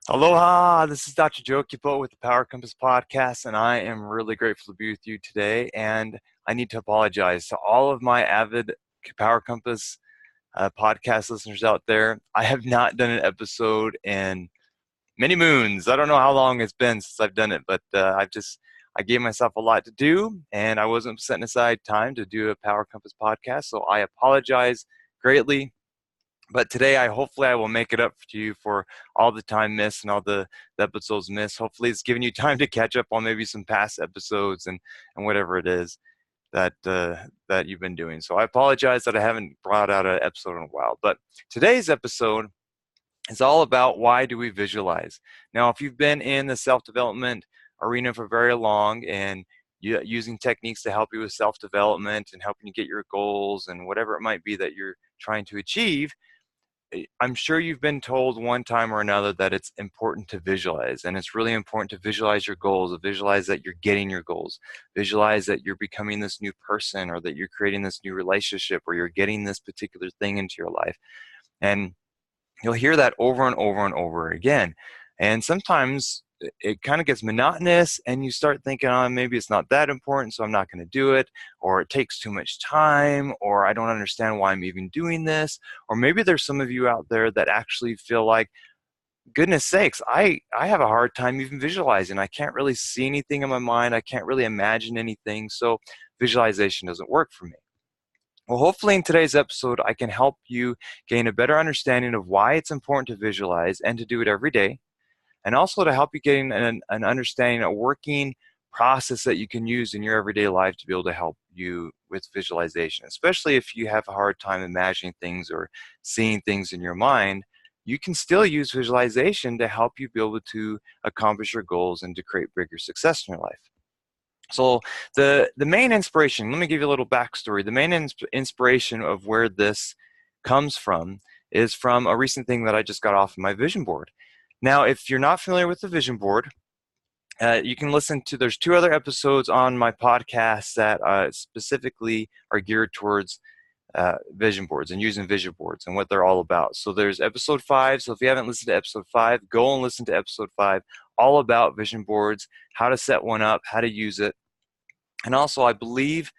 Aloha, this is Dr. Joe Kipo with the Power Compass Podcast, and I am really grateful to be with you today. And I need to apologize to all of my avid Power Compass podcast listeners out there. I have not done an episode in many moons. I don't know how long it's been since I've done it, but I gave myself a lot to do, and I wasn't setting aside time to do a Power Compass podcast. So I apologize greatly. But today, hopefully I will make it up to you for all the time missed and all the episodes missed. Hopefully, it's giving you time to catch up on maybe some past episodes and whatever it is that you've been doing. So I apologize that I haven't brought out an episode in a while. But today's episode is all about why do we visualize. Now, if you've been in the self-development arena for very long and using techniques to help you with self-development and helping you get your goals and whatever it might be that you're trying to achieve, I'm sure you've been told one time or another that it's important to visualize, and it's really important to visualize your goals, visualize that you're getting your goals, visualize that you're becoming this new person, or that you're creating this new relationship, or you're getting this particular thing into your life. And you'll hear that over and over and over again. And sometimes it kind of gets monotonous and you start thinking, oh, maybe it's not that important, so I'm not going to do it, or it takes too much time, or I don't understand why I'm even doing this. Or maybe there's some of you out there that actually feel like, goodness sakes, I have a hard time even visualizing. I can't really see anything in my mind. I can't really imagine anything. So visualization doesn't work for me. Well, hopefully in today's episode, I can help you gain a better understanding of why it's important to visualize and to do it every day, and also to help you gain an understanding, a working process that you can use in your everyday life to be able to help you with visualization, especially if you have a hard time imagining things or seeing things in your mind. You can still use visualization to help you be able to accomplish your goals and to create bigger success in your life. So the main inspiration, let me give you a little backstory. The main inspiration of where this comes from is from a recent thing that I just got off of my vision board. Now, if you're not familiar with the vision board, you can listen to, there's two other episodes on my podcast that specifically are geared towards vision boards and using vision boards and what they're all about. So there's episode 5. So if you haven't listened to episode 5, go and listen to episode 5, all about vision boards, how to set one up, how to use it. And also, I believe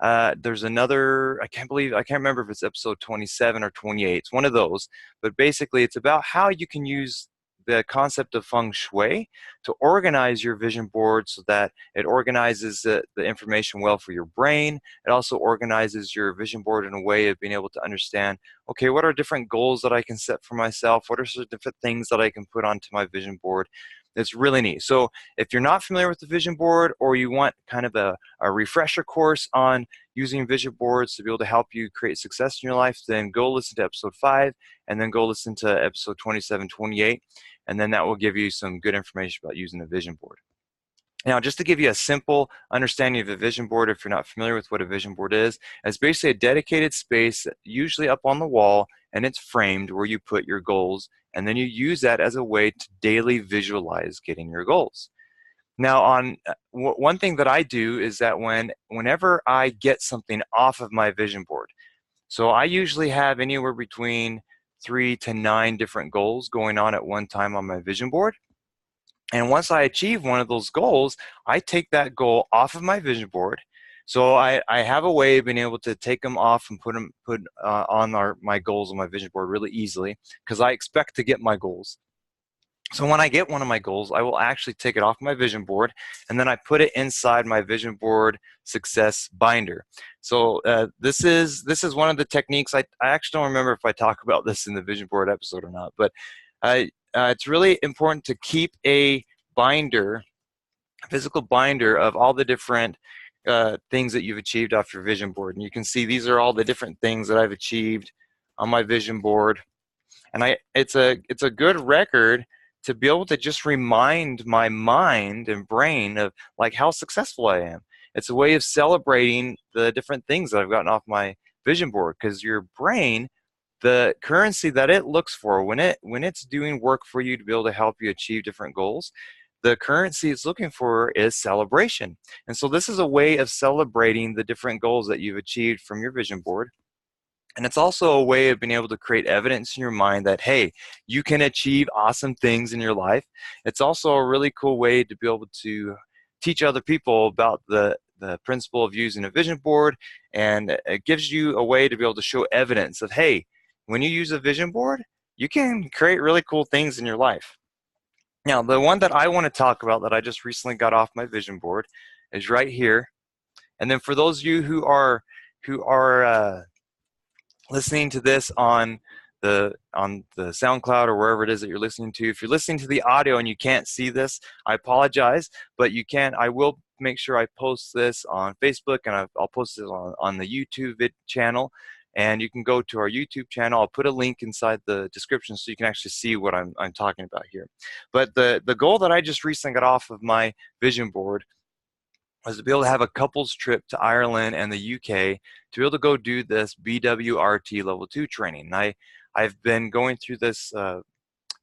there's another, I can't remember if it's episode 27 or 28. It's one of those. But basically, it's about how you can use the concept of feng shui to organize your vision board so that it organizes the information well for your brain. It also organizes your vision board in a way of being able to understand, okay, what are different goals that I can set for myself? What are some different things that I can put onto my vision board? It's really neat. So if you're not familiar with the vision board, or you want kind of a refresher course on using vision boards to be able to help you create success in your life, then go listen to episode 5 and then go listen to episode 27, 28. And then that will give you some good information about using a vision board. Now, just to give you a simple understanding of a vision board, if you're not familiar with what a vision board is, it's basically a dedicated space, usually up on the wall, and it's framed where you put your goals, and then you use that as a way to daily visualize getting your goals. Now, one thing that I do is that whenever I get something off of my vision board, so I usually have anywhere between 3 to 9 different goals going on at one time on my vision board. And once I achieve one of those goals, I take that goal off of my vision board. So I have a way of being able to take them off and put on my goals on my vision board really easily, because I expect to get my goals. So when I get one of my goals, I will actually take it off my vision board, and then I put it inside my vision board success binder. So this is one of the techniques. I actually don't remember if I talk about this in the vision board episode or not, but it's really important to keep a binder, a physical binder of all the different things that you've achieved off your vision board. And you can see these are all the different things that I've achieved on my vision board. And it's a good record to be able to just remind my mind and brain of like how successful I am. It's a way of celebrating the different things that I've gotten off my vision board, because your brain, the currency that it looks for when it's doing work for you to be able to help you achieve different goals, the currency it's looking for is celebration. And so this is a way of celebrating the different goals that you've achieved from your vision board. And it's also a way of being able to create evidence in your mind that, hey, you can achieve awesome things in your life. It's also a really cool way to be able to teach other people about the principle of using a vision board. And it gives you a way to be able to show evidence of, hey, when you use a vision board, you can create really cool things in your life. Now, the one that I want to talk about that I just recently got off my vision board is right here. And then for those of you who are listening to this on the SoundCloud or wherever it is that you're listening to, if you're listening to the audio and you can't see this, I apologize, but you can. I will make sure I post this on Facebook, and I'll post it on the YouTube channel. And you can go to our YouTube channel. I'll put a link inside the description so you can actually see what I'm talking about here. But the goal that I just recently got off of my vision board was to be able to have a couples trip to Ireland and the UK to be able to go do this BWRT level 2 training. And I've been going through this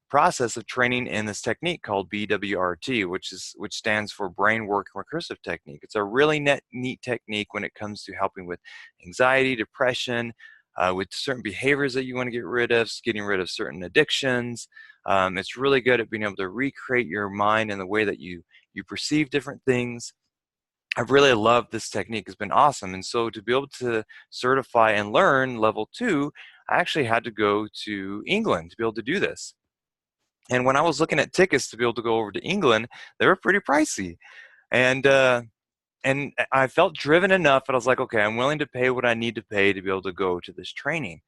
process of training in this technique called BWRT, which stands for Brain Work Recursive Technique. It's a really neat technique when it comes to helping with anxiety, depression, with certain behaviors that you want to get rid of, getting rid of certain addictions. It's really good at being able to recreate your mind in the way that you perceive different things. I've really loved this technique. It's been awesome. And so to be able to certify and learn level 2, I actually had to go to England to be able to do this. And when I was looking at tickets to be able to go over to England, they were pretty pricey. And I felt driven enough, and I was like, okay, I'm willing to pay what I need to pay to be able to go to this training.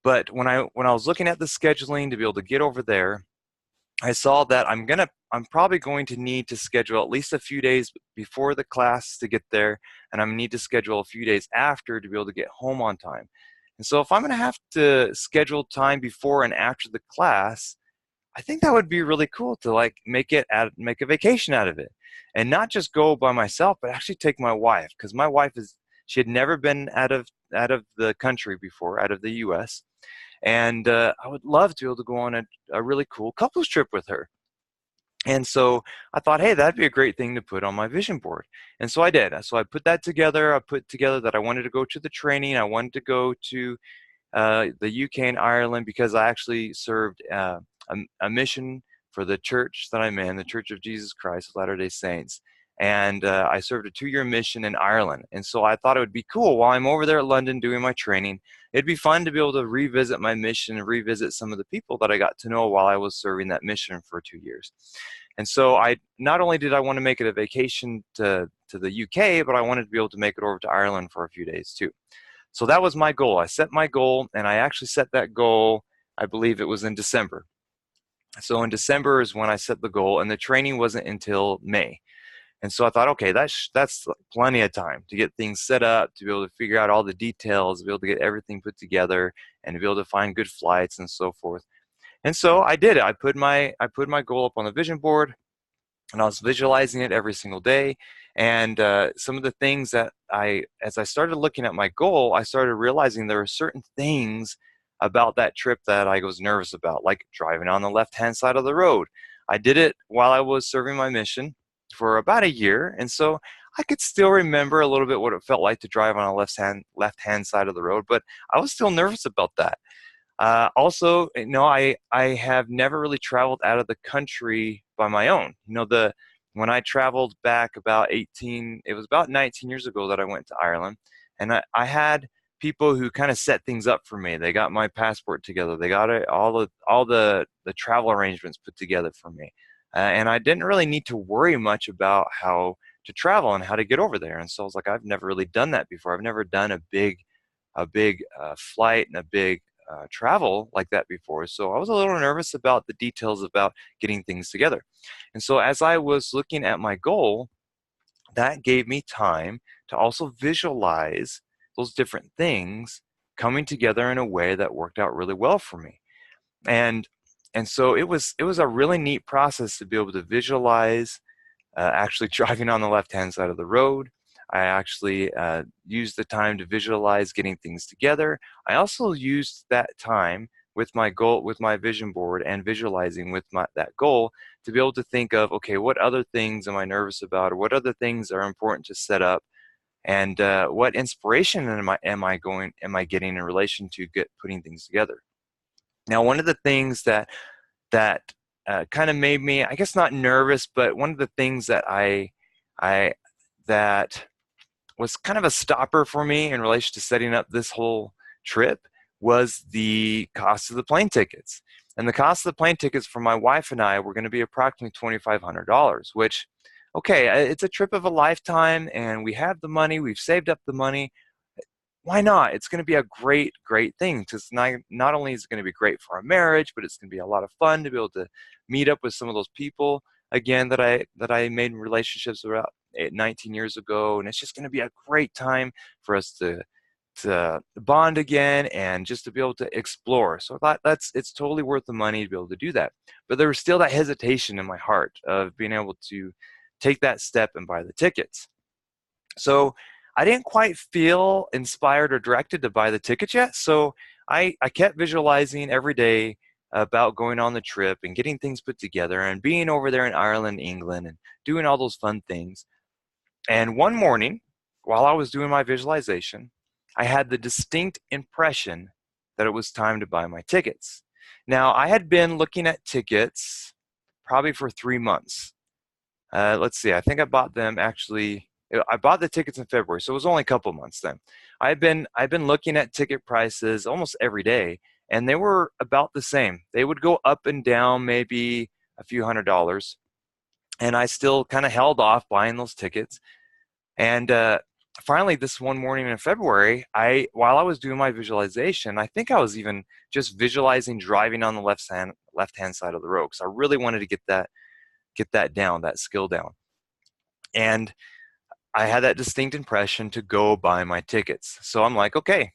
But when I was looking at the scheduling to be able to get over there, I saw that I'm probably going to need to schedule at least a few days before the class to get there, and I'm gonna need to schedule a few days after to be able to get home on time. And so if I'm gonna have to schedule time before and after the class, I think that would be really cool to like make a vacation out of it, and not just go by myself, but actually take my wife, because my wife she had never been out of the country before, out of the U.S. And I would love to be able to go on a really cool couples trip with her. And so I thought, hey, that'd be a great thing to put on my vision board. And so I did. So I put that together. I put together that I wanted to go to the training. I wanted to go to the UK and Ireland because I actually served a mission for the church that I'm in, the Church of Jesus Christ of Latter-day Saints. And I served a 2-year mission in Ireland. And so I thought it would be cool while I'm over there at London doing my training. It'd be fun to be able to revisit my mission and revisit some of the people that I got to know while I was serving that mission for 2 years. And so I not only did I want to make it a vacation to the UK, but I wanted to be able to make it over to Ireland for a few days too. So that was my goal. I set my goal, and I actually set that goal, I believe it was in December. So in December is when I set the goal, and the training wasn't until May. And so I thought, okay, that's plenty of time to get things set up, to be able to figure out all the details, to be able to get everything put together, and to be able to find good flights and so forth. And so I did it. I put my goal up on the vision board, and I was visualizing it every single day. And some of the things that as I started looking at my goal, I started realizing there were certain things about that trip that I was nervous about, like driving on the left-hand side of the road. I did it while I was serving my mission for about a year, and so I could still remember a little bit what it felt like to drive on a left-hand side of the road, but I was still nervous about that. Also, I have never really traveled out of the country by my own. When I traveled back it was about 19 years ago that I went to Ireland, and I had people who kind of set things up for me. They got my passport together. They got all the travel arrangements put together for me, and I didn't really need to worry much about how to travel and how to get over there. And so I was like, I've never really done that before. I've never done a big flight and a big travel like that before. So I was a little nervous about the details about getting things together. And so as I was looking at my goal, that gave me time to also visualize those different things coming together in a way that worked out really well for me. And so it was a really neat process to be able to visualize actually driving on the left-hand side of the road. I actually used the time to visualize getting things together. I also used that time with my goal, with my vision board, and visualizing with that goal to be able to think of, okay, what other things am I nervous about, or what other things are important to set up and what inspiration am I getting in relation to putting things together. Now, one of the things that kind of made me, I guess, not nervous, but one of the things I that was kind of a stopper for me in relation to setting up this whole trip was the cost of the plane tickets. And the cost of the plane tickets for my wife and I were going to be approximately $2,500, which, okay, it's a trip of a lifetime, and we have the money, we've saved up the money. Why not? It's going to be a great, great thing, because not only is it going to be great for our marriage, but it's going to be a lot of fun to be able to meet up with some of those people again that I made relationships about 19 years ago, and it's just going to be a great time for us to bond again and just to be able to explore. So I thought it's totally worth the money to be able to do that. But there was still that hesitation in my heart of being able to take that step and buy the tickets. So I didn't quite feel inspired or directed to buy the tickets yet. So I kept visualizing every day about going on the trip and getting things put together and being over there in Ireland, England, and doing all those fun things. And one morning, while I was doing my visualization, I had the distinct impression that it was time to buy my tickets. Now, I had been looking at tickets probably for 3 months. Let's see, I think I bought them actually. I bought the tickets in February, so it was only a couple months then. I've been looking at ticket prices almost every day, and they were about the same. They would go up and down maybe a few $100s, and I still kind of held off buying those tickets. And finally, this one morning in February, while I was doing my visualization, I think I was even just visualizing driving on the left hand side of the road, because I really wanted to get that down, that skill down. And I had that distinct impression to go buy my tickets. So I'm like, okay,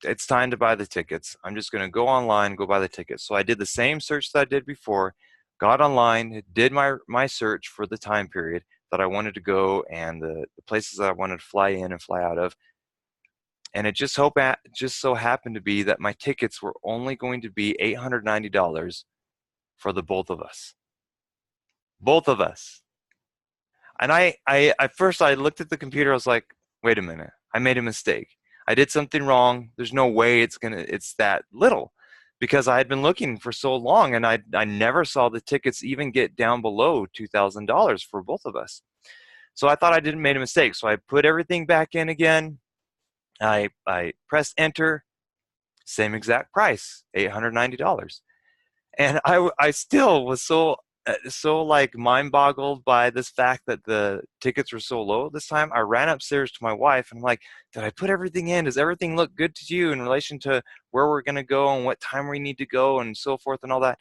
it's time to buy the tickets. I'm just going to go online, go buy the tickets. So I did the same search that I did before, got online, did my search for the time period that I wanted to go and the places that I wanted to fly in and fly out of. And it just so happened to be that my tickets were only going to be $890 for the both of us. Both of us. And I at first I looked at the computer, I was like, wait a minute, I made a mistake. I did something wrong. There's no way it's that little, because I had been looking for so long, and I never saw the tickets even get down below $2,000 for both of us. So I thought I didn't made a mistake. So I put everything back in again. I pressed enter, same exact price, $890. And I still was so like mind boggled by this fact that the tickets were so low this time. I ran upstairs to my wife and I'm like, did I put everything in? Does everything look good to you in relation to where we're going to go and what time we need to go and so forth and all that?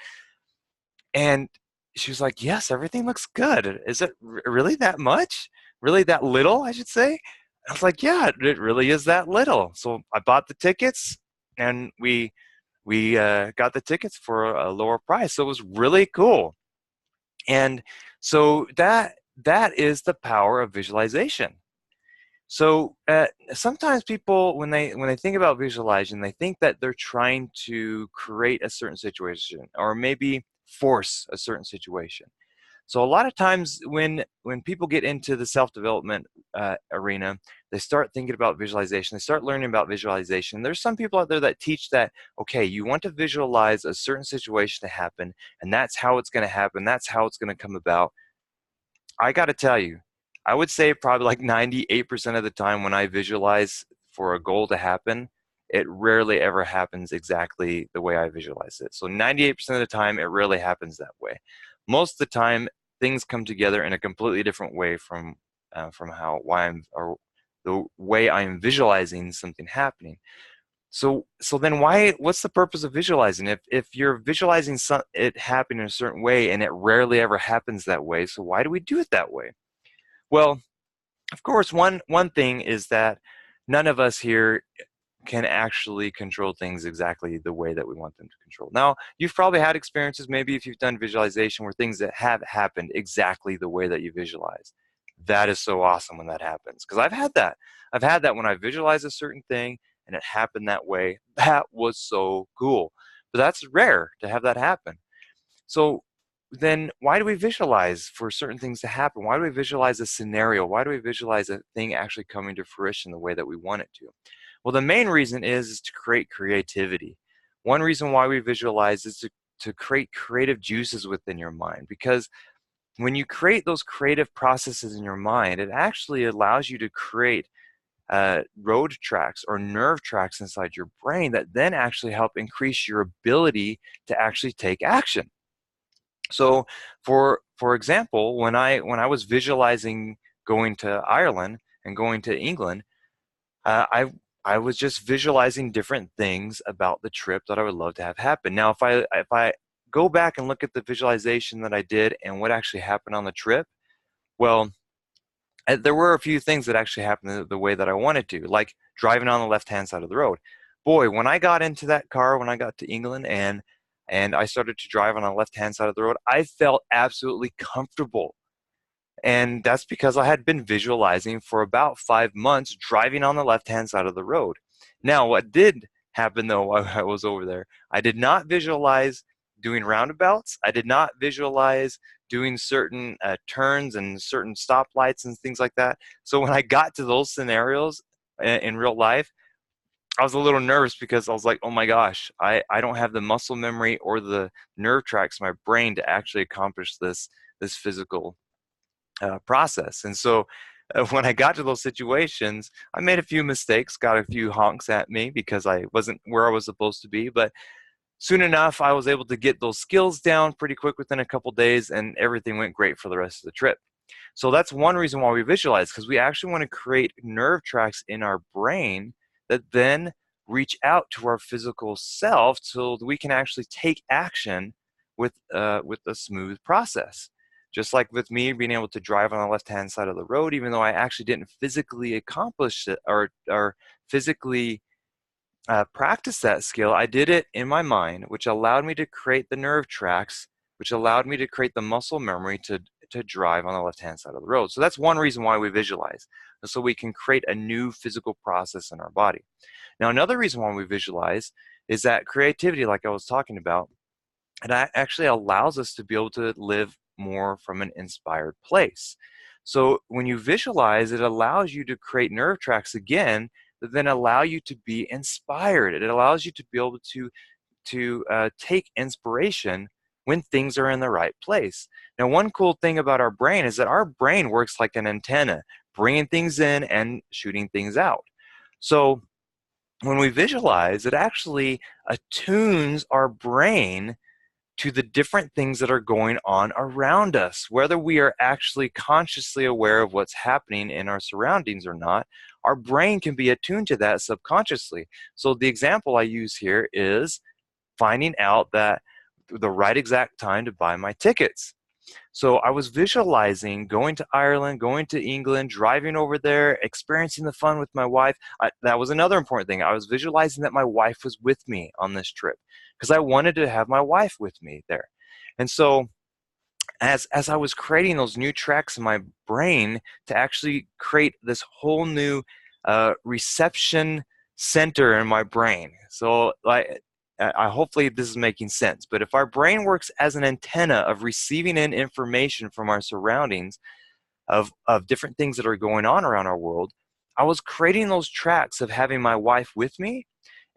And she was like, yes, everything looks good. Is it really that much? Really that little, I should say? I was like, yeah, it really is that little. So I bought the tickets, and we got the tickets for a lower price. So it was really cool. And so that is the power of visualization. So sometimes people, when they think about visualizing, they think that they're trying to create a certain situation or maybe force a certain situation. So a lot of times when people get into the self-development arena, they start thinking about visualization. They start learning about visualization. There's some people out there that teach that, okay, you want to visualize a certain situation to happen, and that's how it's going to happen. That's how it's going to come about. I got to tell you, I would say probably like 98% of the time when I visualize for a goal to happen, it rarely ever happens exactly the way I visualize it. So 98% of the time, it rarely happens that way. Most of the time, things come together in a completely different way from the way I'm visualizing something happening. So then what's the purpose of visualizing? If you're visualizing it happening in a certain way and it rarely ever happens that way, so why do we do it that way? Well, of course, one thing is that none of us here can actually control things exactly the way that we want them to control. Now, you've probably had experiences, maybe if you've done visualization, where things that have happened exactly the way that you visualize. That is so awesome when that happens, because I've had that. I've had that when I visualize a certain thing and it happened that way. That was so cool. But that's rare to have that happen. So then why do we visualize for certain things to happen? Why do we visualize a scenario? Why do we visualize a thing actually coming to fruition the way that we want it to? Well, the main reason is to create creativity. One reason why we visualize is to create creative juices within your mind, because when you create those creative processes in your mind, it actually allows you to create road tracks or nerve tracks inside your brain that then actually help increase your ability to actually take action. So, for example, when I was visualizing going to Ireland and going to England, uh, I I was just visualizing different things about the trip that I would love to have happen. Now, if I go back and look at the visualization that I did and what actually happened on the trip, well, there were a few things that actually happened the way that I wanted to, like driving on the left-hand side of the road. Boy, when I got into that car, when I got to England and I started to drive on the left-hand side of the road, I felt absolutely comfortable. And that's because I had been visualizing for about 5 months driving on the left-hand side of the road. Now, what did happen though while I was over there, I did not visualize doing roundabouts. I did not visualize doing certain turns and certain stoplights and things like that. So when I got to those scenarios in real life, I was a little nervous because I was like, oh my gosh, I don't have the muscle memory or the nerve tracks in my brain to actually accomplish this physical process. And so when I got to those situations, I made a few mistakes, got a few honks at me because I wasn't where I was supposed to be. But soon enough, I was able to get those skills down pretty quick within a couple days, and everything went great for the rest of the trip. So that's one reason why we visualize, because we actually want to create nerve tracks in our brain that then reach out to our physical self so that we can actually take action with a smooth process. Just like with me being able to drive on the left-hand side of the road, even though I actually didn't physically accomplish it or physically practice that skill, I did it in my mind, which allowed me to create the nerve tracks, which allowed me to create the muscle memory to drive on the left-hand side of the road. So that's one reason why we visualize, so we can create a new physical process in our body. Now, another reason why we visualize is that creativity, like I was talking about, it actually allows us to be able to live more from an inspired place. So when you visualize, it allows you to create nerve tracks again that then allow you to be inspired. It allows you to be able to take inspiration when things are in the right place. Now, one cool thing about our brain is that our brain works like an antenna, bringing things in and shooting things out. So when we visualize, it actually attunes our brain to the different things that are going on around us. Whether we are actually consciously aware of what's happening in our surroundings or not, our brain can be attuned to that subconsciously. So the example I use here is finding out that the right exact time to buy my tickets. So I was visualizing going to Ireland, going to England, driving over there, experiencing the fun with my wife. That was another important thing. I was visualizing that my wife was with me on this trip because I wanted to have my wife with me there. And so as I was creating those new tracks in my brain to actually create this whole new reception center in my brain. So like I hopefully this is making sense, but if our brain works as an antenna of receiving in information from our surroundings of different things that are going on around our world, I was creating those tracks of having my wife with me,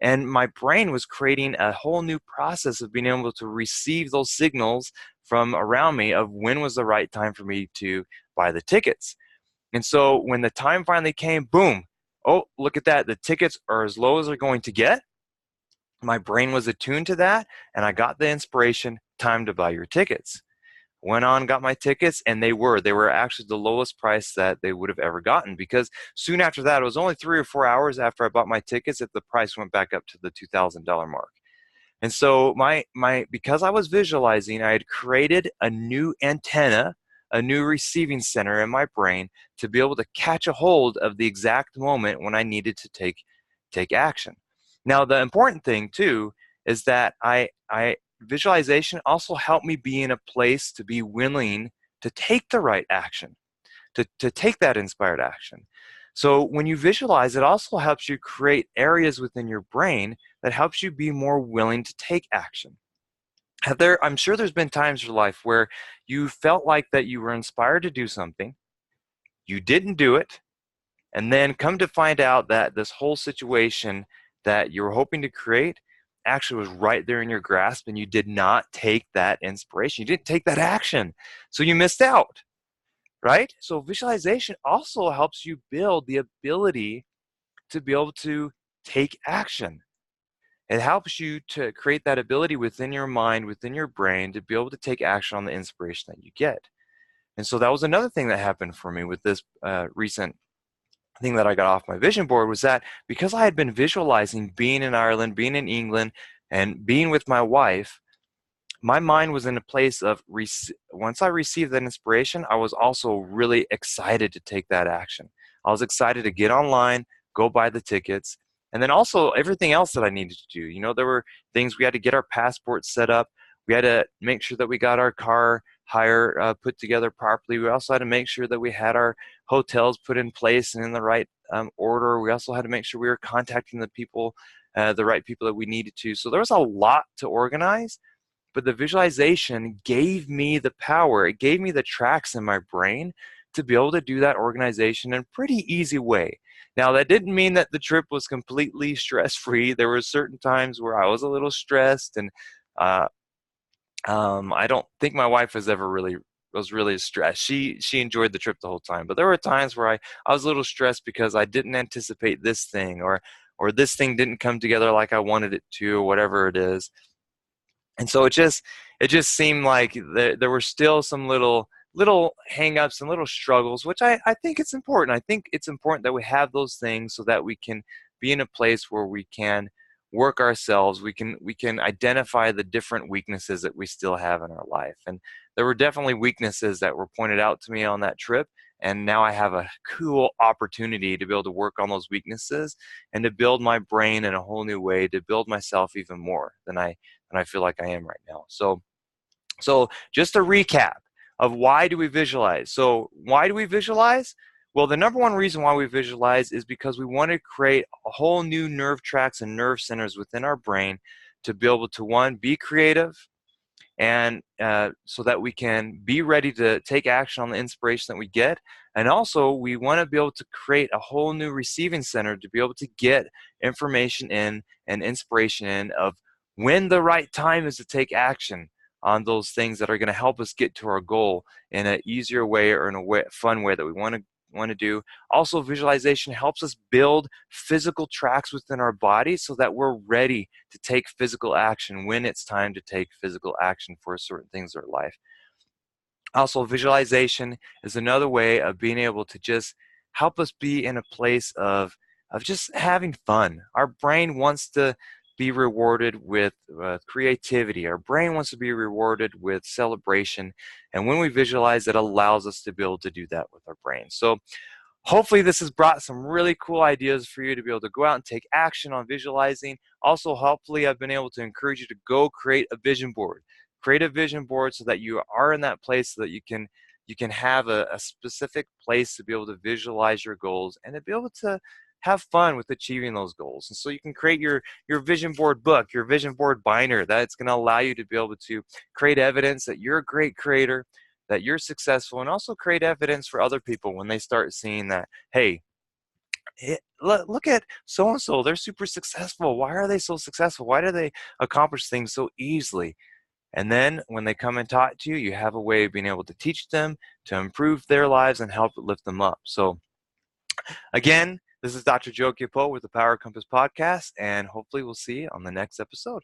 and my brain was creating a whole new process of being able to receive those signals from around me of when was the right time for me to buy the tickets. And so when the time finally came, boom, oh, look at that. The tickets are as low as they're going to get. My brain was attuned to that, and I got the inspiration, time to buy your tickets. Went on, got my tickets, and they were actually the lowest price that they would have ever gotten, because soon after that, it was only 3 or 4 hours after I bought my tickets that the price went back up to the $2,000 mark. And so because I was visualizing, I had created a new antenna, a new receiving center in my brain to be able to catch a hold of the exact moment when I needed to take action. Now, the important thing too is that I visualization also helped me be in a place to be willing to take the right action, to take that inspired action. So when you visualize, it also helps you create areas within your brain that helps you be more willing to take action. I'm sure there's been times in your life where you felt like that you were inspired to do something, you didn't do it, and then come to find out that this whole situation that you were hoping to create actually was right there in your grasp, and you did not take that inspiration. You didn't take that action. So you missed out, right? So visualization also helps you build the ability to be able to take action. It helps you to create that ability within your mind, within your brain, to be able to take action on the inspiration that you get. And so that was another thing that happened for me with this recent thing that I got off my vision board, was that because I had been visualizing being in Ireland, being in England, and being with my wife, my mind was in a place of once I received that inspiration, I was also really excited to take that action. I was excited to get online, go buy the tickets, and then also everything else that I needed to do. You know, there were things we had to get our passports set up. We had to make sure that we got our car hire put together properly. We also had to make sure that we had our hotels put in place and in the right order. We also had to make sure we were contacting the right people that we needed to. So there was a lot to organize, but the visualization gave me the power. It gave me the tracks in my brain to be able to do that organization in a pretty easy way. Now, that didn't mean that the trip was completely stress-free. There were certain times where I was a little stressed, and uh, I don't think my wife was really stressed. She enjoyed the trip the whole time, but there were times where I was a little stressed because I didn't anticipate this thing, or this thing didn't come together like I wanted it to, or whatever it is. And so it just seemed like there were still some little hangups and little struggles, which I think it's important. I think it's important that we have those things so that we can be in a place where we can work ourselves. We can identify the different weaknesses that we still have in our life. And there were definitely weaknesses that were pointed out to me on that trip. And now I have a cool opportunity to be able to work on those weaknesses and to build my brain in a whole new way, to build myself even more than I feel like I am right now. So just a recap of why do we visualize? So why do we visualize? Well, the number one reason why we visualize is because we want to create a whole new nerve tracks and nerve centers within our brain to be able to, one, be creative, and so that we can be ready to take action on the inspiration that we get. And also, we want to be able to create a whole new receiving center to be able to get information in and inspiration in of when the right time is to take action on those things that are going to help us get to our goal in an easier way, or in a fun way that we want to do. Also, visualization helps us build physical tracks within our body so that we're ready to take physical action when it's time to take physical action for certain things in our life. Also, visualization is another way of being able to just help us be in a place of just having fun. Our brain wants to be rewarded with creativity. Our brain wants to be rewarded with celebration. And when we visualize, it allows us to be able to do that with our brain. So hopefully this has brought some really cool ideas for you to be able to go out and take action on visualizing. Also, hopefully I've been able to encourage you to go create a vision board. Create a vision board so that you are in that place, so that you can have a specific place to be able to visualize your goals and to be able to have fun with achieving those goals. And so you can create your vision board book, your vision board binder. That's going to allow you to be able to create evidence that you're a great creator, that you're successful, and also create evidence for other people when they start seeing that, hey, look at so and so, they're super successful. Why are they so successful? Why do they accomplish things so easily? And then when they come and talk to you, you have a way of being able to teach them, to improve their lives and help lift them up. So again, this is Dr. Joe Kipo with the Power Compass podcast, and hopefully we'll see you on the next episode.